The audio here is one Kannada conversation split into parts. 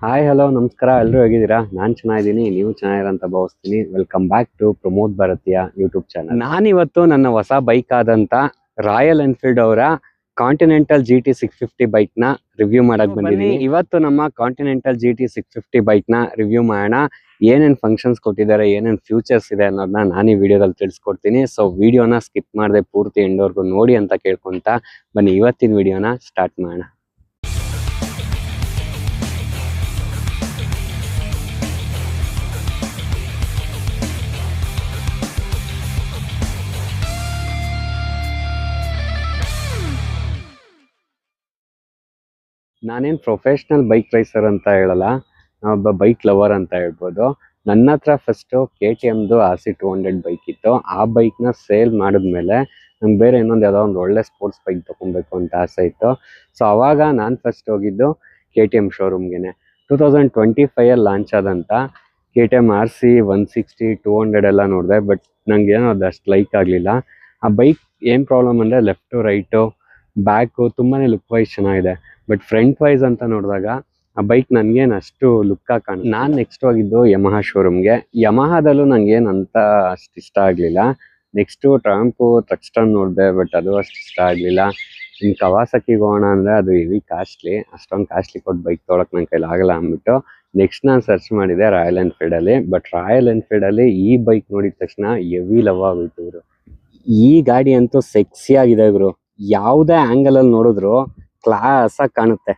ಹಾಯ್ ಹಲೋ ನಮಸ್ಕಾರ, ಎಲ್ಲರೂ ಹೇಗಿದ್ದೀರಾ? ನಾನು ಚೆನ್ನಾಗಿದ್ದೀನಿ, ನೀವು ಚೆನ್ನಾಗಿರ ಅಂತ ಭಾವಿಸ್ತೀನಿ. ವೆಲ್ಕಮ್ ಬ್ಯಾಕ್ ಟು ಪ್ರಮೋದ್ ಭಾರತೀಯ ಯೂಟ್ಯೂಬ್ ಚಾನಲ್. ನಾನಿವತ್ತು ನನ್ನ ಹೊಸ ಬೈಕ್ ಆದಂತ ರಾಯಲ್ ಎನ್ಫೀಲ್ಡ್ ಅವರ ಕಾಂಟಿನೆಂಟಲ್ GT 650 ಬೈಕ್ ನ ರಿವ್ಯೂ ಮಾಡಕ್ ಬಂದಿದ್ದೀನಿ. ಇವತ್ತು ನಮ್ಮ ಕಾಂಟಿನೆಂಟಲ್ GT 650 ಬೈಕ್ ನ ರಿವ್ಯೂ ಮಾಡೋಣ. ಏನೇನ್ ಫಂಕ್ಷನ್ಸ್ ಕೊಟ್ಟಿದ್ದಾರೆ, ಏನೇನ್ ಫ್ಯೂಚರ್ಸ್ ಇದೆ ಅನ್ನೋದನ್ನ ನಾನು ಈ ವಿಡಿಯೋದಲ್ಲಿ ತಿಳಿಸ್ಕೊಡ್ತೀನಿ. ಸೊ ವಿಡಿಯೋನ ಸ್ಕಿಪ್ ಮಾಡದೆ ಪೂರ್ತಿ ಎಂಡ್ವರೆಗೂ ನೋಡಿ ಅಂತ ಕೇಳ್ಕೊಂತ ಬನ್ನಿ ಇವತ್ತಿನ ವಿಡಿಯೋನ ಸ್ಟಾರ್ಟ್ ಮಾಡೋಣ. ನಾನೇನು ಪ್ರೊಫೆಷ್ನಲ್ ಬೈಕ್ ರೈಸರ್ ಅಂತ ಹೇಳಲ್ಲ, ನಾನೊಬ್ಬ ಬೈಕ್ ಲವರ್ ಅಂತ ಹೇಳ್ಬೋದು. ನನ್ನ ಹತ್ರ ಫಸ್ಟು KTMದು RC 200 ಬೈಕ್ ಇತ್ತು. ಆ ಬೈಕ್ನ ಸೇಲ್ ಮಾಡಿದ್ಮೇಲೆ ನಂಗೆ ಬೇರೆ ಇನ್ನೊಂದು ಯಾವುದೋ ಒಂದು ಒಳ್ಳೆ ಸ್ಪೋರ್ಟ್ಸ್ ಬೈಕ್ ತೊಗೊಬೇಕು ಅಂತ ಆಸೆ ಇತ್ತು. ಸೊ ಅವಾಗ ನಾನು ಫಸ್ಟ್ ಹೋಗಿದ್ದು KTM ಶೋರೂಮ್ಗೆ. 2025 ಲಾಂಚ್ ಆದಂಥ KTM RC 160 200 ಎಲ್ಲ ನೋಡಿದೆ. ಬಟ್ ನಂಗೆ ಏನೋ ಅದು ಅಷ್ಟು ಲೈಕ್ ಆಗಲಿಲ್ಲ. ಆ ಬೈಕ್ ಏನು ಪ್ರಾಬ್ಲಮ್ ಅಂದರೆ ಲೆಫ್ಟು ರೈಟು ಬ್ಯಾಕು ತುಂಬಾ ಲುಕ್ ವೈಸ್ ಚೆನ್ನಾಗಿದೆ. ಬಟ್ ಫ್ರಂಟ್ ವೈಸ್ ಅಂತ ನೋಡಿದಾಗ ಆ ಬೈಕ್ ನನಗೇನು ಅಷ್ಟು ಲುಕ್ಕಾಗಿ ಕಾಣುತ್ತೆ. ನಾನು ನೆಕ್ಸ್ಟ್ ಹೋಗಿದ್ದು ಯಮಹಾ ಶೋರೂಮ್ಗೆ. ಯಮಹಾದಲ್ಲೂ ನನಗೇನು ಅಂತ ಅಷ್ಟು ಇಷ್ಟ ಆಗಲಿಲ್ಲ. ನೆಕ್ಸ್ಟು ಟ್ರಾಂಪು ಟ್ರಕ್ಸ್ಟನ್ ನೋಡಿದೆ, ಬಟ್ ಅದು ಅಷ್ಟು ಇಷ್ಟ ಆಗಲಿಲ್ಲ. ಇನ್ನು ಕವಾಸಕಿಗೆ ಹೋಗೋಣ ಅಂದರೆ ಅದು ಹೆವಿ ಕಾಸ್ಟ್ಲಿ, ಅಷ್ಟೊಂದು ಕಾಸ್ಟ್ಲಿ ಕೊಟ್ಟು ಬೈಕ್ ತೊಗೊಳಕ್ಕೆ ನನ್ನ ಕೈಲಿ ಆಗಲ್ಲ ಅಂದ್ಬಿಟ್ಟು ನೆಕ್ಸ್ಟ್ ನಾನು ಸರ್ಚ್ ಮಾಡಿದೆ ರಾಯಲ್ ಎನ್ಫೀಲ್ಡಲ್ಲಿ. ಬಟ್ ರಾಯಲ್ ಎನ್ಫೀಲ್ಡಲ್ಲಿ ಈ ಬೈಕ್ ನೋಡಿದ ತಕ್ಷಣ ಹೆವಿ ಲವ್ ಆಗೋಯ್ತು ಗುರು. ಈ ಗಾಡಿ ಅಂತೂ ಸೆಕ್ಸಿ ಆಗಿದೆ ಗುರು. ಯಾವುದೇ ಆ್ಯಂಗಲಲ್ಲಿ ನೋಡಿದ್ರು ಕ್ಲಾಸ್ ಆಗಿ ಕಾಣುತ್ತೆ.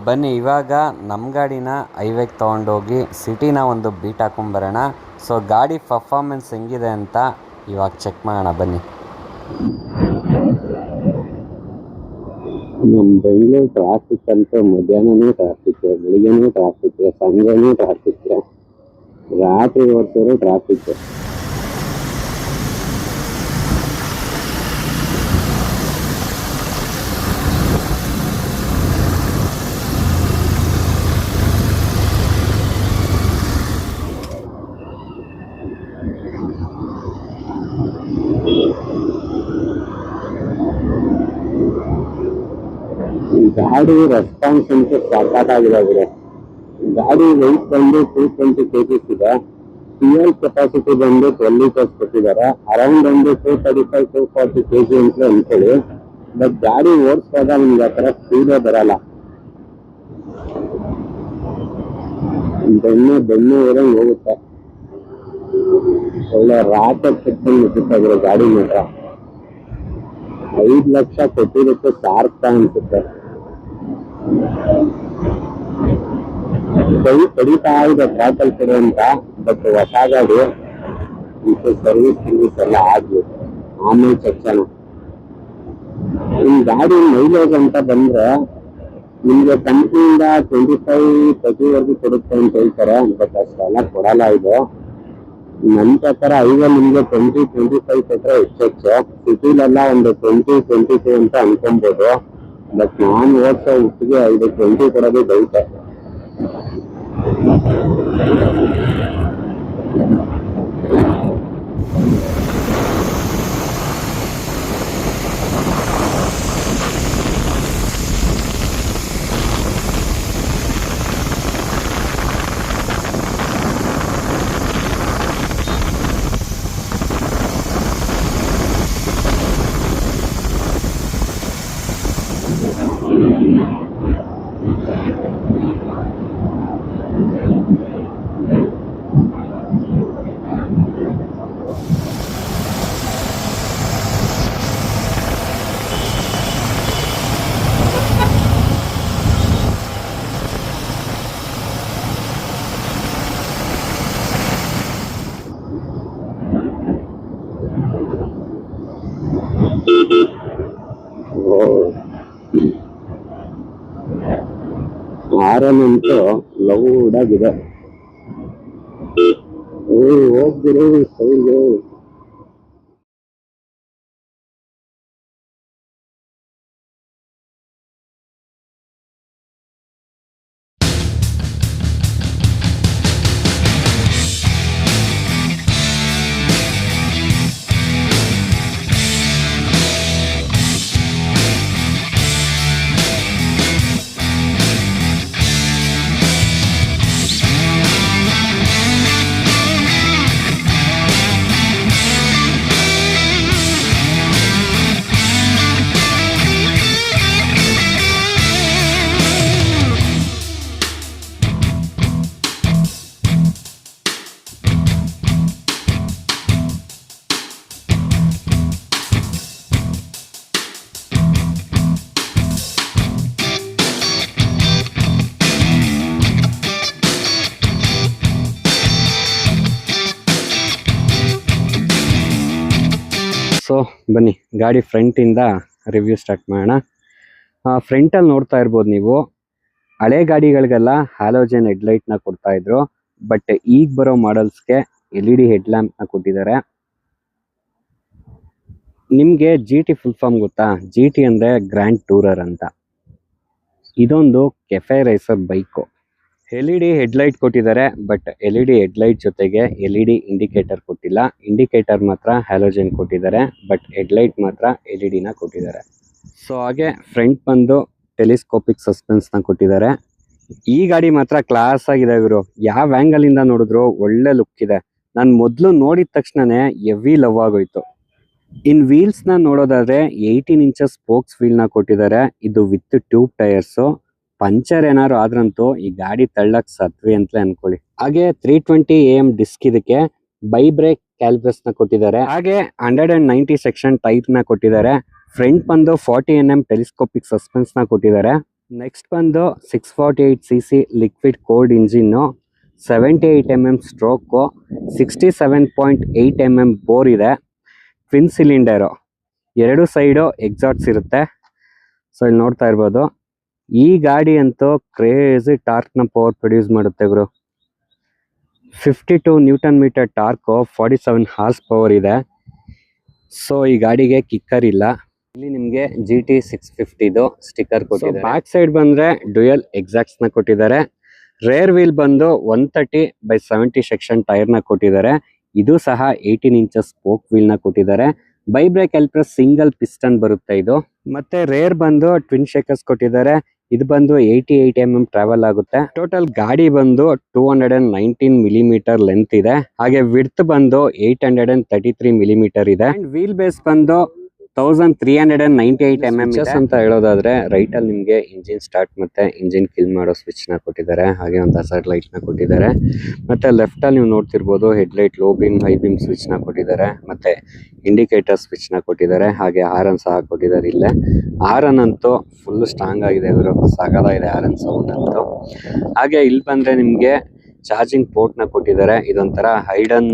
ಬನ್ನಿ ಇವಾಗ ನಮ್ಮ ಗಾಡಿನ ಹೈವೇಗೆ ತೊಗೊಂಡೋಗಿ ಸಿಟಿನ ಒಂದು ಬೀಟ್ ಹಾಕೊಂಬರೋಣ. ಸೊ ಗಾಡಿ ಪರ್ಫಾರ್ಮೆನ್ಸ್ ಹೆಂಗಿದೆ ಅಂತ ಇವಾಗ ಚೆಕ್ ಮಾಡೋಣ ಬನ್ನಿ. ನಮ್ಮ ಬೆಂಗಳೂರು ಟ್ರಾಫಿಕ್ ಅಂತ ಮಧ್ಯಾಹ್ನನೂ ಟ್ರಾಫಿಕ್, ಬೆಳಿಗ್ಗೆನೂ ಟ್ರಾಫಿಕ್, ಸಂಜೆನೂ ಟ್ರಾಫಿಕ್, ರಾತ್ರಿ ಹೊತ್ತರೂ ಟ್ರಾಫಿಕ್. ಗಾಡಿ ರೆಸ್ಪಾನ್ಸ್ ಅಂತೂ ಸಖತ್ತಾಗಿದೆ ಗುರು. ಗಾಡಿ ವೆಯ್ಟ್ ಬಂದು 220 kgs ಇದೆ. ಫ್ಯೂಯಲ್ ಕೆಪಾಸಿಟಿ ಬಂದು 12 ಲೀಟರ್ಸ್ ಕೊಟ್ಟಿದ್ದಾರೆ. ಅರೌಂಡ್ ಒಂದು 235-240 kg ಅಂತ ಅನ್ಕೊಳ್ಳಿ. ಬಟ್ ಗಾಡಿ ಓಡಿಸುವಾಗ ನಿಮ್ಗೆ ಆ ಥರ ಸ್ಪೀಡೇ ಬರಲ್ಲ. ಬೆನ್ನು ಇರಂಗೆ ಹೋಗುತ್ತೆ. ಒಳ್ಳೆ ರಾಕೆಟ್ ಸಿಕ್ಕೊಂಡು ನಿಂತಿದ್ದಾರೆ ಗಾಡಿ ಮಾತ್ರ. 5 ಲಕ್ಷ ಕೊಟ್ಟಿದ್ದಕ್ಕೆ ಸಾರ್ಥ ಅನ್ಸುತ್ತೆ. ಕೈ ಕಡಿತಾ ಇದೆ ಟ್ರಾಕಲ್ ಕಡೆ ಅಂತ. ಬಟ್ ಹೊಸ ಗಾಡಿ ಸರ್ವಿಸ್ ಎಲ್ಲ ಆಗ್ಲಿ, ಆಮೇಲೆ ಚರ್ಚೆನ. ಈ ಗಾಡಿ ಮೈಲೇಜ್ ಅಂತ ಬಂದ್ರೆ ನಿಮ್ಗೆ ಕಂಪ್ನಿಯಿಂದ 25-30 ಕೊಡುತ್ತೆ ಅಂತ ಹೇಳ್ತಾರೆ. ಬಟ್ ಅಷ್ಟೆಲ್ಲ ಕೊಡಲ್ಲ ಇದು. ನನ್ನ ಪ್ರಕಾರ ಹೈವೇ ನಿಮ್ಗೆ 20-25 ಕೊಟ್ಟರೆ ಹೆಚ್ಚು. ಸಿಟಿಲೆಲ್ಲ ಒಂದು 20-22 ಅಂತ ಅನ್ಕೊಬೋದು. ಬಟ್ ನಾನು ಓಡಿಸೋ ಹುಟ್ಟಿಗೆ 5-20 ಕೊಡೋದು ಡೌಟ್. ಆರನ್ ಅಂತೂ ಲೌಡ್ ಆಗಿದೆ. ಹೋಗ್ಬಿಡು ಸೈಡ್ಗೆ. ಬನ್ನಿ ಗಾಡಿ ಫ್ರಂಟಿಂದ ರಿವ್ಯೂ ಸ್ಟಾರ್ಟ್ ಮಾಡೋಣ. ಫ್ರಂಟಲ್ಲಿ ನೋಡ್ತಾ ಇರ್ಬೋದು ನೀವು, ಹಳೆ ಗಾಡಿಗಳಿಗೆಲ್ಲ ಹ್ಯಾಲೋಜನ್ ಹೆಡ್ಲೈಟ್ನ ಕೊಡ್ತಾ ಇದ್ರು. ಬಟ್ ಈಗ ಬರೋ ಮಾಡಲ್ಸ್ಗೆ LED ಹೆಡ್ಲ್ಯಾಂಪ್ನ ಕೊಟ್ಟಿದ್ದಾರೆ. ನಿಮಗೆ GT ಫುಲ್ ಫಾರ್ಮ್ ಗೊತ್ತಾ? GT ಅಂದರೆ ಗ್ರ್ಯಾಂಡ್ ಟೂರರ್ ಅಂತ. ಇದೊಂದು cafe racer bike. LED headlight ಕೊಟ್ಟಿದ್ದಾರೆ, ಬಟ್ LED ಹೆಡ್ಲೈಟ್ ಜೊತೆಗೆ LED ಇಂಡಿಕೇಟರ್ ಕೊಟ್ಟಿಲ್ಲ. ಇಂಡಿಕೇಟರ್ ಮಾತ್ರ ಹ್ಯಾಲೋಜನ್ ಕೊಟ್ಟಿದ್ದಾರೆ, ಬಟ್ ಹೆಡ್ಲೈಟ್ ಮಾತ್ರ LEDನ ಕೊಟ್ಟಿದ್ದಾರೆ. ಸೊ ಹಾಗೆ ಫ್ರಂಟ್ ಬಂದು ಟೆಲಿಸ್ಕೋಪಿಕ್ ಸಸ್ಪೆನ್ಸ್ನ ಕೊಟ್ಟಿದ್ದಾರೆ. ಈ ಗಾಡಿ ಮಾತ್ರ ಕ್ಲಾಸ್ ಆಗಿದೆ ಗುರು. ಯಾವ ಆ್ಯಂಗಲ್ ಇಂದ ನೋಡಿದ್ರು ಒಳ್ಳೆ ಲುಕ್ ಇದೆ. ನಾನು ಮೊದಲು ನೋಡಿದ ತಕ್ಷಣನೇ ಹೆವಿ ಲವ್ ಆಗೋಯ್ತು. ಇನ್ ವೀಲ್ಸ್ ನ ನೋಡೋದಾದ್ರೆ 18 ಇಂಚಸ್ ಸ್ಪೋಕ್ಸ್ ವೀಲ್ ನ ಕೊಟ್ಟಿದ್ದಾರೆ. ಇದು ವಿತ್ ಟ್ಯೂಬ್ ಟೈರ್ಸ್. ಪಂಚರ್ ಏನಾದ್ರು ಆದ್ರಂತೂ ಈ ಗಾಡಿ ತಳ್ಳಕ್ ಸತ್ವಿ ಅಂತಲೇ ಅನ್ಕೊಳ್ಳಿ. ಹಾಗೆ 320 AM ಡಿಸ್ಕ್ ಇದಕ್ಕೆ ಬೈ ಬ್ರೇಕ್ ಕ್ಯಾಲಿಪರ್ಸ್ ನ ಕೊಟ್ಟಿದ್ದಾರೆ. ಹಾಗೆ 190 ಸೆಕ್ಷನ್ ಟೈರ್ ನ ಕೊಟ್ಟಿದ್ದಾರೆ. ಫ್ರಂಟ್ ಬಂದು 40 mm ಟೆಲಿಸ್ಕೋಪಿಕ್ ಸಸ್ಪೆನ್ಸ್ ನ ಕೊಟ್ಟಿದ್ದಾರೆ. ನೆಕ್ಸ್ಟ್ ಬಂದು 648cc liquid cold engine, 78 mm stroke, 67.8 mm bore ಇದೆ. ಟ್ವಿನ್ ಸಿಲಿಂಡರು, ಎರಡು ಸೈಡು ಎಕ್ಸಾಟ್ಸ್ ಇರುತ್ತೆ. ಸೊ ಇಲ್ಲಿ ನೋಡ್ತಾ ಇರ್ಬೋದು. ಈ ಗಾಡಿ ಅಂತೂ ಕ್ರೇಜಿ ಟಾರ್ಕ್ನ ಪವರ್ ಪ್ರೊಡ್ಯೂಸ್ ಮಾಡುತ್ತೆ ಗುರು. 52 Nm ಟಾರ್ಕು, 47 ಹಾರ್ಸ್ ಪವರ್ ಇದೆ. ಸೊ ಈ ಗಾಡಿಗೆ ಕಿಕ್ಕರ್ ಇಲ್ಲ. ಇಲ್ಲಿ ನಿಮಗೆ GT 650 ಸ್ಟಿಕ್ಕರ್ ಕೊಟ್ಟಿದ್ದಾರೆ. ಬ್ಯಾಕ್ ಸೈಡ್ ಬಂದ್ರೆ ಡ್ಯುಯಲ್ ಎಕ್ಸಾಕ್ಟ್ಸ್ ನ ಕೊಟ್ಟಿದ್ದಾರೆ. ರೇರ್ ವೀಲ್ ಬಂದು 130/70 ಸೆಕ್ಷನ್ ಟೈರ್ ನ ಕೊಟ್ಟಿದ್ದಾರೆ. ಇದು ಸಹ 18 ಇಂಚಸ್ ಸ್ಪೋಕ್ ವೀಲ್ ನ ಕೊಟ್ಟಿದ್ದಾರೆ. ByBre calipers single piston ಬರುತ್ತೆ ಇದು. ಮತ್ತೆ ರೇರ್ ಬಂದು ಟ್ವಿನ್ ಶೇಕರ್ಸ್ ಕೊಟ್ಟಿದ್ದಾರೆ. ಇದು ಬಂದು 88 mm ಟ್ರಾವೆಲ್ ಆಗುತ್ತೆ. ಟೋಟಲ್ ಗಾಡಿ ಬಂದು 219 mm ಲೆಂತ್ ಇದೆ. ಹಾಗೆ ವಿಡ್ತ್ ಬಂದು 833 mm ಇದೆ. ಅಂಡ್ ವೀಲ್ ಬೇಸ್ ಬಂದು 1398 mm ಅಂತ ಹೇಳೋದಾದ್ರೆ, ರೈಟ್ ಅಲ್ಲಿ ನಿಮ್ಗೆ ಇಂಜಿನ್ ಸ್ಟಾರ್ಟ್ ಮತ್ತೆ ಇಂಜಿನ್ ಕಿಲ್ ಮಾಡೋ ಸ್ವಿಚ್ ನ ಕೊಟ್ಟಿದ್ದಾರೆ. ಹಾಗೆ ಒಂದು ಹಜಾರ್ಡ್ ಲೈಟ್ ನ ಕೊಟ್ಟಿದ್ದಾರೆ. ಮತ್ತೆ ಲೆಫ್ಟ್ ಅಲ್ಲಿ ನೀವು ನೋಡ್ತಿರ್ಬೋದು, head light, low beam, high beam switch ನ ಕೊಟ್ಟಿದ್ದಾರೆ. ಮತ್ತೆ ಇಂಡಿಕೇಟರ್ ಸ್ವಿಚ್ ನ ಕೊಟ್ಟಿದ್ದಾರೆ. ಹಾಗೆ ಹಾರನ್ ಸಹ ಕೊಟ್ಟಿದ್ದಾರೆ. ಇಲ್ಲೇ ಹಾರನ್ ಅಂತೂ ಫುಲ್ ಸ್ಟ್ರಾಂಗ್ ಆಗಿದೆ ಇವರು, ಸಾಕಾಗಿದೆ ಹಾರನ್ ಸೌಂಡ್ ಅಂತೂ. ಹಾಗೆ ಇಲ್ಲಿ ಬಂದ್ರೆ ನಿಮ್ಗೆ ಚಾರ್ಜಿಂಗ್ ಪೋರ್ಟ್ ನ ಕೊಟ್ಟಿದ್ದಾರೆ. ಇದೊಂಥರ ಹೈಡನ್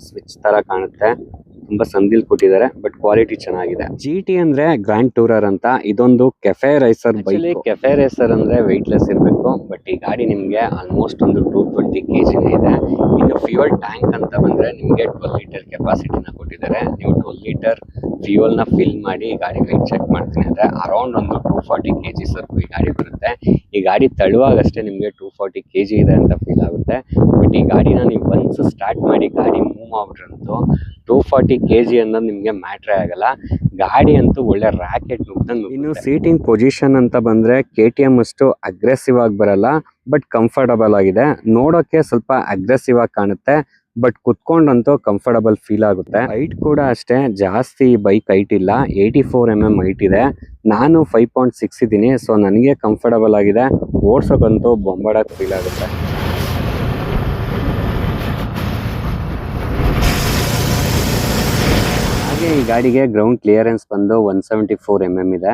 ಸ್ವಿಚ್ ತರ ಕಾಣುತ್ತೆ. ತುಂಬಾ ಸಂದಿಲ್ ಕೊಟ್ಟಿದ್ದಾರೆ, ಬಟ್ ಕ್ವಾಲಿಟಿ ಚೆನ್ನಾಗಿದೆ. GT ಅಂದ್ರೆ ಗ್ರ್ಯಾಂಡ್ ಟೂರರ್ ಅಂತ. ಇದೊಂದು cafe racer bike. Cafe racer ಅಂದ್ರೆ ವೆಯ್ಟ್ಲೆಸ್ ಇರಬೇಕು, ಬಟ್ ಈ ಗಾಡಿ ನಿಮ್ಗೆ ಆಲ್ಮೋಸ್ಟ್ ಒಂದು 220 kg ಇದೆ. ಇನ್ನು ಫ್ಯೂಯಲ್ ಟ್ಯಾಂಕ್ ಅಂತ ಬಂದ್ರೆ ನಿಮ್ಗೆ 12 ಲೀಟರ್ ಕೆಪಾಸಿಟಿನ ಕೊಟ್ಟಿದ್ದಾರೆ. ನೀವು 12 ಲೀಟರ್ ಫ್ಯೂಯಲ್ ನ ಫಿಲ್ ಮಾಡಿ ಗಾಡಿ ವೆಯ್ಟ್ ಚೆಕ್ ಮಾಡ್ತೀನಿ ಅಂದ್ರೆ ಅರೌಂಡ್ ಒಂದು 240 kg ವರ್ಗೂ ಈ ಗಾಡಿ ಬರುತ್ತೆ. ಈ ಗಾಡಿ ತಳ್ಳುವಾಗಷ್ಟೇ ನಿಮ್ಗೆ 240 kg ಇದೆ ಅಂತ ಫೀಲ್ ಆಗುತ್ತೆ. ಬಟ್ ಈ ಗಾಡಿನ ನೀವು ಒನ್ಸ್ ಸ್ಟಾರ್ಟ್ ಮಾಡಿ ಗಾಡಿ ಮೂವ್ ಮಾಡ್ಬಿಟ್ರಂತೂ 240 kg ಅನ್ನೋದು ನಿಮ್ಗೆ ಮ್ಯಾಟ್ರೇ ಆಗಲ್ಲ. ಗಾಡಿ ಅಂತೂ ಒಳ್ಳೆ ರಾಕೆಟ್ ನುಗ್ದಂಗೆ. ಇನ್ನು ಸೀಟಿಂಗ್ ಪೊಸಿಷನ್ ಅಂತ ಬಂದ್ರೆ KTM ಅಷ್ಟು ಅಗ್ರೆಸಿವ್ ಆಗಿ ಬರಲ್ಲ, ಬಟ್ ಕಂಫರ್ಟಬಲ್ ಆಗಿದೆ. ನೋಡೋಕೆ ಸ್ವಲ್ಪ ಅಗ್ರೆಸಿವ್ ಆಗಿ ಕಾಣುತ್ತೆ, ಬಟ್ ಕುತ್ಕೊಂಡಂತೂ ಕಂಫರ್ಟಬಲ್ ಫೀಲ್ ಆಗುತ್ತೆ. ಹೈಟ್ ಕೂಡ ಅಷ್ಟೇ, ಜಾಸ್ತಿ ಬೈಕ್ ಹೈಟ್ ಇಲ್ಲ, 84 mm ಹೈಟ್ ಇದೆ. ನಾನು 5.6 ಇದ್ದೀನಿ. ಸೊ ನನಗೆ ಕಂಫರ್ಟಬಲ್ ಆಗಿದೆ. ಓಡ್ಸೋಕಂತೂ ಬೊಂಬಾಡಕ್ ಫೀಲ್ ಆಗುತ್ತೆ. ಹಾಗೆ ಈ ಗಾಡಿಗೆ ಗ್ರೌಂಡ್ ಕ್ಲಿಯರೆನ್ಸ್ ಬಂದು 174 mm ಇದೆ.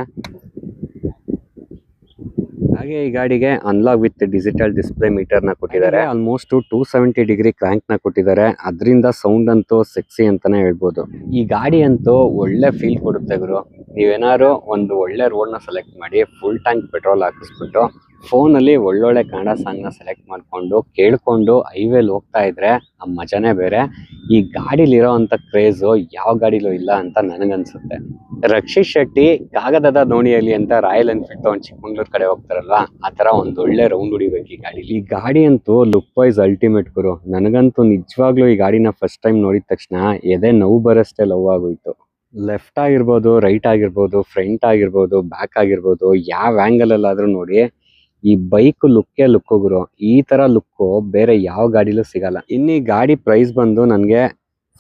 ಹಾಗೆ ಈ ಗಾಡಿಗೆ analog with digital display meter ನ ಕೊಟ್ಟಿದ್ದಾರೆ. ಆಲ್ಮೋಸ್ಟ್ 270 ಡಿಗ್ರಿ ಕ್ರ್ಯಾಂಕ್ ನ ಕೊಟ್ಟಿದ್ದಾರೆ. ಅದರಿಂದ ಸೌಂಡ್ ಅಂತೂ ಸೆಕ್ಸಿ ಅಂತಾನೆ ಹೇಳ್ಬೋದು. ಈ ಗಾಡಿ ಅಂತೂ ಒಳ್ಳೆ ಫೀಲ್ ಕೊಡುತ್ತೆ ಗುರು. ನೀವೇನಾದ್ರು ಒಂದು ಒಳ್ಳೆ ರೋಡ್ ನ ಸೆಲೆಕ್ಟ್ ಮಾಡಿ ಫುಲ್ ಟ್ಯಾಂಕ್ ಪೆಟ್ರೋಲ್ ಹಾಕಿಸ್ಬಿಟ್ಟು ಫೋನಲ್ಲಿ ಒಳ್ಳೊಳ್ಳೆ ಕನ್ನಡ ಸಾಂಗ್ ನ ಸೆಲೆಕ್ಟ್ ಮಾಡ್ಕೊಂಡು ಕೇಳ್ಕೊಂಡು ಹೈವೇಲಿ ಹೋಗ್ತಾ ಇದ್ರೆ ಆ ಮಜಾನೇ ಬೇರೆ. ಈ ಗಾಡಿಲಿರೋ ಅಂತ ಕ್ರೇಜು ಯಾವ ಗಾಡಿಲೂ ಇಲ್ಲ ಅಂತ ನನಗನ್ಸುತ್ತೆ. ರಕ್ಷಿತ್ ಶೆಟ್ಟಿ ಕಾಗದದ ದೋಣಿಯಲ್ಲಿ ಅಂತ ರಾಯಲ್ ಎನ್ಫೀಲ್ಡ್ ತಗೊಂಡು ಚಿಕ್ಕಮಂಗ್ಳೂರ್ ಕಡೆ ಹೋಗ್ತಾರಲ್ವಾ, ಆ ತರ ಒಂದು ಒಳ್ಳೆ ರೌಂಡ್ ಹೊಡಿಬೇಕು ಈ ಗಾಡಿ. ಈ ಗಾಡಿ ಅಂತೂ ಲುಕ್ ವೈಸ್ ಅಲ್ಟಿಮೇಟ್ ಗುರು. ನನಗಂತೂ ನಿಜವಾಗ್ಲೂ ಈ ಗಾಡಿನ ಫಸ್ಟ್ ಟೈಮ್ ನೋಡಿದ ತಕ್ಷಣ ಎದೆ ನೋವು ಬರಷ್ಟೇ ಲವ್ ಆಗೋಯ್ತು. ಲೆಫ್ಟ್ ಆಗಿರ್ಬೋದು, ರೈಟ್ ಆಗಿರ್ಬೋದು, ಫ್ರಂಟ್ ಆಗಿರ್ಬೋದು, ಬ್ಯಾಕ್ ಆಗಿರ್ಬೋದು, ಯಾವ ಆಂಗಲ್ ಅಲ್ಲಾದ್ರೂ ನೋಡಿ ಈ ಬೈಕ್ ಲುಕ್ಕೇ ಲುಕ್ ಗುರು. ಈ ತರ ಲುಕ್ ಬೇರೆ ಯಾವ ಗಾಡಿಲೂ ಸಿಗಲ್ಲ. ಇನ್ನು ಈ ಗಾಡಿ ಪ್ರೈಸ್ ಬಂದು ನನಗೆ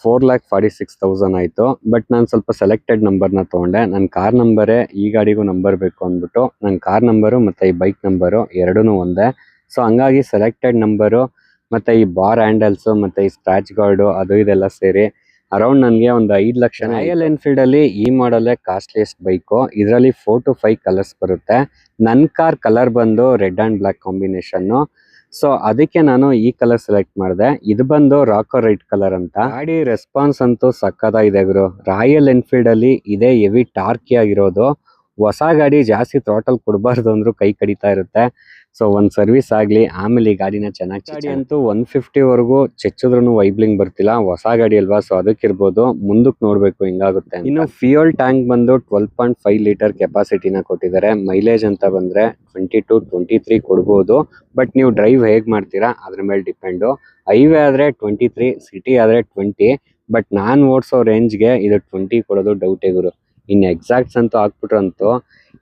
4,46,000 ಆಯ್ತು. ಬಟ್ ನಾನು ಸ್ವಲ್ಪ ಸೆಲೆಕ್ಟೆಡ್ ನಂಬರ್ನ ತಗೊಂಡೆ. ನನ್ನ ಕಾರ್ ನಂಬರೇ ಈ ಗಾಡಿಗೂ ನಂಬರ್ ಬೇಕು ಅಂದ್ಬಿಟ್ಟು ನನ್ನ ಕಾರ್ ನಂಬರು ಮತ್ತು ಈ ಬೈಕ್ ನಂಬರು ಎರಡೂ ಒಂದೇ. ಸೊ ಹಂಗಾಗಿ ಸೆಲೆಕ್ಟೆಡ್ ನಂಬರು ಮತ್ತು ಈ ಬಾರ್ ಹ್ಯಾಂಡಲ್ಸು ಮತ್ತು ಈ ಸ್ಕ್ರಾಚ್ ಗಾರ್ಡು ಅದು ಇದೆಲ್ಲ ಸೇರಿ ಅರೌಂಡ್ ನನಗೆ ಒಂದು 5 ಲಕ್ಷ. ರಾಯಲ್ ಎನ್ಫೀಲ್ಡ್ ಅಲ್ಲಿ ಈ ಮಾಡಲೇ ಕಾಸ್ಟ್ಲಿಯೆಸ್ಟ್ ಬೈಕು. ಇದರಲ್ಲಿ 4 to 5 ಕಲರ್ಸ್ ಬರುತ್ತೆ. ನನ್ನ ಕಾರ್ ಕಲರ್ ಬಂದು red and black combination. So ಅದಕ್ಕೆ ನಾನು ಈ ಕಲರ್ ಸೆಲೆಕ್ಟ್ ಮಾಡಿದೆ. ಇದು ಬಂದು ರಾಕೋ ರೈಟ್ ಕಲರ್ ಅಂತ. ಗಾಡಿ ರೆಸ್ಪಾನ್ಸ್ ಅಂತೂ ಸಕ್ಕತ್ತಾಗಿದೆ ಗುರು. ರಾಯಲ್ ಎನ್ಫೀಲ್ಡ್ ಅಲ್ಲಿ ಇದೇ ಹೆವಿ ಟಾರ್ಕಿ ಆಗಿರೋದು. ಹೊಸ ಗಾಡಿ ಜಾಸ್ತಿ ಥ್ರಾಟಲ್ ಕೊಡಬಾರ್ದು ಅಂದ್ರೂ ಕೈ ಕಡಿತಾ ಇರುತ್ತೆ. ಸೊ ಒಂದ್ ಸರ್ವಿಸ್ ಆಗ್ಲಿ, ಆಮೇಲೆ ಈ ಗಾಡಿನ ಚೆನ್ನಾಗಿ ಗಾಡಿ ಅಂತೂ 150 ವರೆಗೂ ಚೆಚ್ಚಿದ್ರು ವೈಬ್ಲಿಂಗ್ ಬರ್ತಿಲ್ಲ. ಹೊಸ ಗಾಡಿ ಅಲ್ವಾ, ಸೊ ಅದಕ್ಕಿರ್ಬೋದು. ಮುಂದಕ್ಕೆ ನೋಡ್ಬೇಕು ಹಿಂಗಾಗುತ್ತೆ. ಇನ್ನು ಫ್ಯೂಯಲ್ ಟ್ಯಾಂಕ್ ಬಂದು 12.5 ಲೀಟರ್ ಕೆಪಾಸಿಟಿನ ಕೊಟ್ಟಿದ್ದಾರೆ. ಮೈಲೇಜ್ ಅಂತ ಬಂದ್ರೆ 22-23 ಕೊಡ್ಬೋದು. ಬಟ್ ನೀವು ಡ್ರೈವ್ ಹೇಗ್ ಮಾಡ್ತೀರಾ ಅದ್ರ ಮೇಲೆ ಡಿಪೆಂಡು. ಹೈವೇ ಆದ್ರೆ 23, ಸಿಟಿ ಆದ್ರೆ 20. ಬಟ್ ನಾನ್ ಓಡಿಸೋ ರೇಂಜ್ಗೆ ಇದು 20 ಕೊಡೋದು ಡೌಟೇ ಗುರು. ಇನ್ನು ಎಕ್ಸಾಕ್ಟ್ಸ್ ಅಂತೂ ಹಾಕ್ಬಿಟ್ರಂತೂ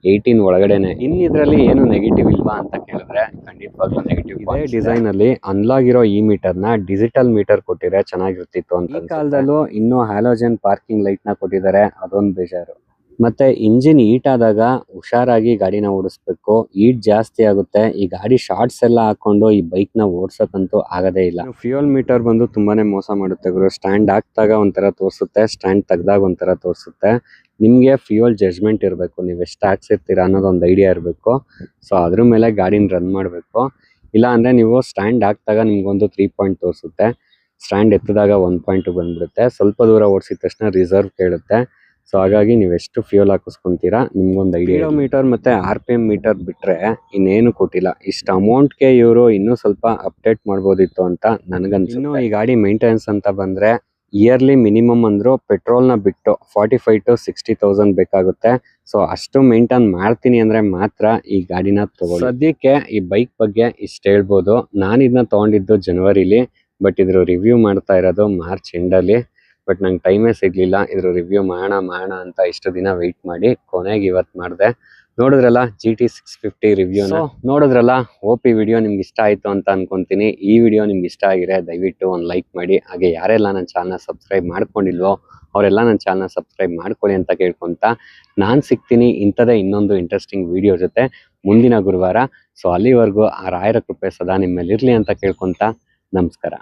18 ಒಳಗಡೆನೆ. ಇನ್ ಇದ್ರಲ್ಲಿ ಏನು ನೆಗೆಟಿವ್ ಇಲ್ವಾ ಅಂತ ಕೇಳಿದ್ರೆ ಖಂಡಿತವಾಗ್ಲೂ ನೆಗೆಟಿವ್. ಇದೇ ಡಿಸೈನ್ ಅಲ್ಲಿ ಅನ್ಲಾಗ್ ಇರೋ ಈ ಮೀಟರ್ ನ ಡಿಜಿಟಲ್ ಮೀಟರ್ ಕೊಟ್ಟಿದ್ರೆ ಚೆನ್ನಾಗಿರ್ತಿತ್ತು ಅಂತ. ಈ ಕಾಲದಲ್ಲೂ ಇನ್ನು ಹ್ಯಾಲೋಜನ್ ಪಾರ್ಕಿಂಗ್ ಲೈಟ್ ನ ಕೊಟ್ಟಿದ್ದಾರೆ, ಅದೊಂದು ಬೇಜಾರು. ಮತ್ತೆ ಇಂಜಿನ್ ಹೀಟ್ ಆದಾಗ ಹುಷಾರಾಗಿ ಗಾಡಿನ ಓಡಿಸ್ಬೇಕು. ಹೀಟ್ ಜಾಸ್ತಿ ಆಗುತ್ತೆ. ಈ ಗಾಡಿ ಶಾರ್ಟ್ಸ್ ಎಲ್ಲ ಹಾಕೊಂಡು ಈ ಬೈಕ್ ನ ಓಡ್ಸಕ್ಕಂತೂ ಆಗದೇ ಇಲ್ಲ. ಫ್ಯೂಯಲ್ ಮೀಟರ್ ಬಂದು ತುಂಬಾನೇ ಮೋಸ ಮಾಡುತ್ತೆ ಗುರು. ಸ್ಟ್ಯಾಂಡ್ ಹಾಕ್ದಾಗ ಒಂಥರ ತೋರಿಸುತ್ತೆ, ಸ್ಟ್ಯಾಂಡ್ ತೆಗ್ದಾಗ ಒಂಥರ ತೋರಿಸುತ್ತೆ. ನಿಮ್ಗೆ ಫ್ಯೂಯಲ್ ಜಜ್ಮೆಂಟ್ ಇರಬೇಕು, ನೀವು ಎಷ್ಟು ಹಾಕ್ಸಿರ್ತೀರಾ ಅನ್ನೋದು ಒಂದು ಐಡಿಯಾ ಇರಬೇಕು. ಸೊ ಅದ್ರ ಮೇಲೆ ಗಾಡಿನ ರನ್ ಮಾಡಬೇಕು. ಇಲ್ಲ ಅಂದ್ರೆ ನೀವು ಸ್ಟ್ಯಾಂಡ್ ಹಾಕ್ದಾಗ ನಿಮ್ಗೊಂದು 3 ಪಾಯಿಂಟ್ ತೋರಿಸುತ್ತೆ, ಸ್ಟ್ಯಾಂಡ್ ಎತ್ತಿದಾಗ 1.2 ಬಂದ್ಬಿಡುತ್ತೆ. ಸ್ವಲ್ಪ ದೂರ ಓಡಿಸಿದ ತಕ್ಷಣ ರಿಸರ್ವ್ ಕೇಳುತ್ತೆ. ಸೊ ಹಾಗಾಗಿ ನೀವು ಎಷ್ಟು ಫ್ಯೂಯಲ್ ಹಾಕಿಸ್ಕೊಂತೀರಾ ನಿಮ್ಗೊಂದು ಐಡಿಯಾ. ಮೀಟರ್ ಮತ್ತೆ RPM ಮೀಟರ್ ಬಿಟ್ರೆ ಇನ್ನೇನು ಕೊಟ್ಟಿಲ್ಲ. ಇಷ್ಟು ಅಮೌಂಟ್ಗೆ ಇವರು ಇನ್ನೂ ಸ್ವಲ್ಪ ಅಪ್ಡೇಟ್ ಮಾಡ್ಬೋದಿತ್ತು ಅಂತ ನನಗನ್ಸುತ್ತೆ. ಇನ್ನು ಈ ಗಾಡಿ ಮೇಂಟೆನೆನ್ಸ್ ಅಂತ ಬಂದ್ರೆ ಇಯರ್ಲಿ ಮಿನಿಮಮ್ ಅಂದ್ರು ಪೆಟ್ರೋಲ್ ನ ಬಿಟ್ಟು 45 to 60,000 ಬೇಕಾಗುತ್ತೆ. ಸೊ ಅಷ್ಟು ಮೇಂಟೈನ್ ಮಾಡ್ತೀನಿ ಅಂದ್ರೆ ಮಾತ್ರ ಈ ಗಾಡಿನ ತಗೊಳ್ಳಿ. ಸದ್ಯಕ್ಕೆ ಈ ಬೈಕ್ ಬಗ್ಗೆ ಇಷ್ಟು ಹೇಳ್ಬೋದು. ನಾನು ಇದನ್ನ ತಗೊಂಡಿದ್ದು ಜನವರಿಲಿ, ಬಟ್ ಇದ್ರ ರಿವ್ಯೂ ಮಾಡ್ತಾ ಇರೋದು ಮಾರ್ಚ್ ಎಂಡಲ್ಲಿ. ಬಟ್ ನಂಗೆ ಟೈಮೇ ಸಿಗ್ಲಿಲ್ಲ ಇದ್ರ ರಿವ್ಯೂ ಮಾಡೋಣ ಅಂತ ಇಷ್ಟು ದಿನ ವೆಯ್ಟ್ ಮಾಡಿ ಕೊನೆಗೆ ಇವತ್ತು ಮಾಡಿದೆ. ನೋಡಿದ್ರಲ್ಲ GT 650 ರಿವ್ಯೂ ನೋಡಿದ್ರಲ್ಲ. OP ವಿಡಿಯೋ ನಿಮ್ಗೆ ಇಷ್ಟ ಆಯ್ತು ಅಂತ ಅನ್ಕೊಂತೀನಿ. ಈ ವಿಡಿಯೋ ನಿಮ್ಗೆ ಇಷ್ಟ ಆಗಿದ್ರೆ ದಯವಿಟ್ಟು ಒಂದು ಲೈಕ್ ಮಾಡಿ. ಹಾಗೆ ಯಾರೆಲ್ಲ ನನ್ನ ಚಾನಲ್ನ ಸಬ್ಸ್ಕ್ರೈಬ್ ಮಾಡ್ಕೊಂಡಿಲ್ವೋ ಅವರೆಲ್ಲ ನನ್ನ ಚಾನಲ್ನ ಸಬ್ಸ್ಕ್ರೈಬ್ ಮಾಡ್ಕೊಳ್ಳಿ ಅಂತ ಕೇಳ್ಕೊಂತ ನಾನು ಸಿಗ್ತೀನಿ ಇಂಥದೇ ಇನ್ನೊಂದು ಇಂಟ್ರೆಸ್ಟಿಂಗ್ ವಿಡಿಯೋ ಜೊತೆ ಮುಂದಿನ ಗುರುವಾರ. ಸೊ ಅಲ್ಲಿವರೆಗೂ ಆ ರಾಯರ ಕೃಪೆ ಸದಾ ನಿಮ್ಮ ಮೇಲೆ ಇರಲಿ ಅಂತ ಕೇಳ್ಕೊಂತ ನಮಸ್ಕಾರ.